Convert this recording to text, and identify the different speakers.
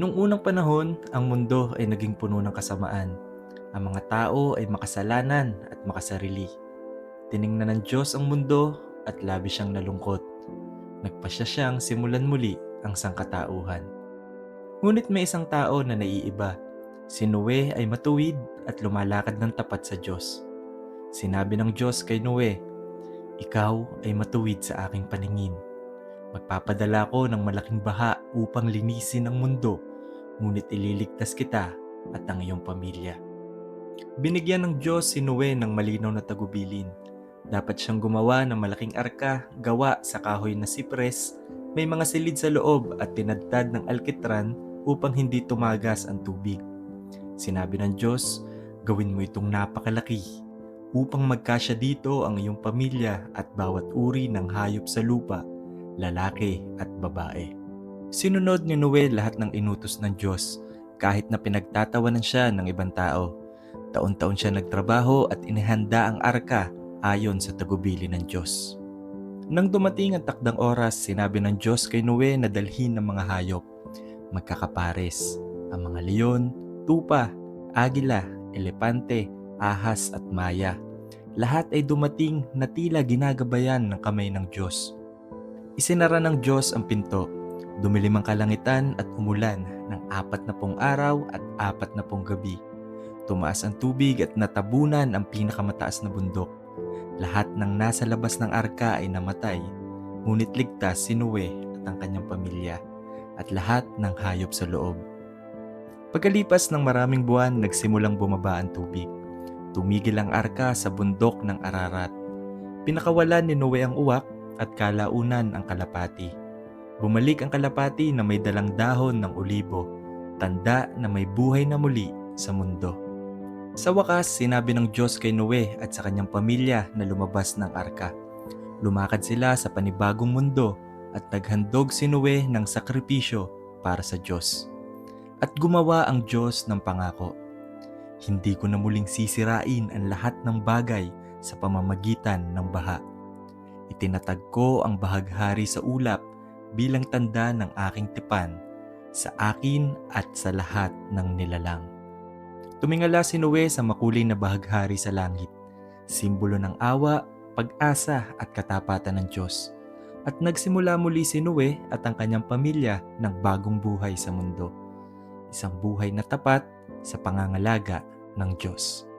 Speaker 1: Nung unang panahon, ang mundo ay naging puno ng kasamaan. Ang mga tao ay makasalanan at makasarili. Tiningnan ng Diyos ang mundo at labis siyang nalungkot. Nagpasya siyang simulan muli ang sangkatauhan. Ngunit may isang tao na naiiba. Si Noe ay matuwid at lumalakad ng tapat sa Diyos. Sinabi ng Diyos kay Noe, "Ikaw ay matuwid sa aking paningin. Magpapadala ko ng malaking baha upang linisin ang mundo, ngunit ililigtas kita at ang iyong pamilya." Binigyan ng Diyos si Noe ng malinaw na tagubilin. Dapat siyang gumawa ng malaking arka gawa sa kahoy na sipres, may mga silid sa loob at tinadtad ng alkitran upang hindi tumagas ang tubig. Sinabi ng Diyos, "Gawin mo itong napakalaki upang magkasya dito ang iyong pamilya at bawat uri ng hayop sa lupa, lalaki at babae." Sinunod ni Noe lahat ng inutos ng Diyos, kahit na pinagtatawanan siya ng ibang tao. Taon-taon siya nagtrabaho at inihanda ang arka ayon sa tagubilin ng Diyos. Nang dumating ang takdang oras, sinabi ng Diyos kay Noe na dalhin ng mga hayop, magkakapares, ang mga leon, tupa, agila, elepante, ahas at maya. Lahat ay dumating na tila ginagabayan ng kamay ng Diyos. Isinara ng Diyos ang pinto. Dumilim ang kalangitan at umulan ng 40 araw at 40 gabi. Tumaas ang tubig at natabunan ang pinakamataas na bundok. Lahat ng nasa labas ng arka ay namatay, ngunit ligtas si Noe at ang kanyang pamilya at lahat ng hayop sa loob. Pagkalipas ng maraming buwan, nagsimulang bumaba ang tubig. Tumigil ang arka sa bundok ng Ararat. Pinakawalan ni Noe ang uwak at kalaunan ang kalapati. Bumalik ang kalapati na may dalang dahon ng olibo, tanda na may buhay na muli sa mundo. Sa wakas, sinabi ng Diyos kay Noe at sa kanyang pamilya na lumabas ng arka. Lumakad sila sa panibagong mundo at naghandog si Noe ng sakripisyo para sa Diyos. At gumawa ang Diyos ng pangako, "Hindi ko na muling sisirain ang lahat ng bagay sa pamamagitan ng baha. Itinatag ko ang bahaghari sa ulap bilang tanda ng aking tipan sa akin at sa lahat ng nilalang." Tumingala si Noe sa makulay na bahaghari sa langit, simbolo ng awa, pag-asa at katapatan ng Diyos. At nagsimula muli si Noe at ang kanyang pamilya ng bagong buhay sa mundo. Isang buhay na tapat sa pangangalaga ng Diyos.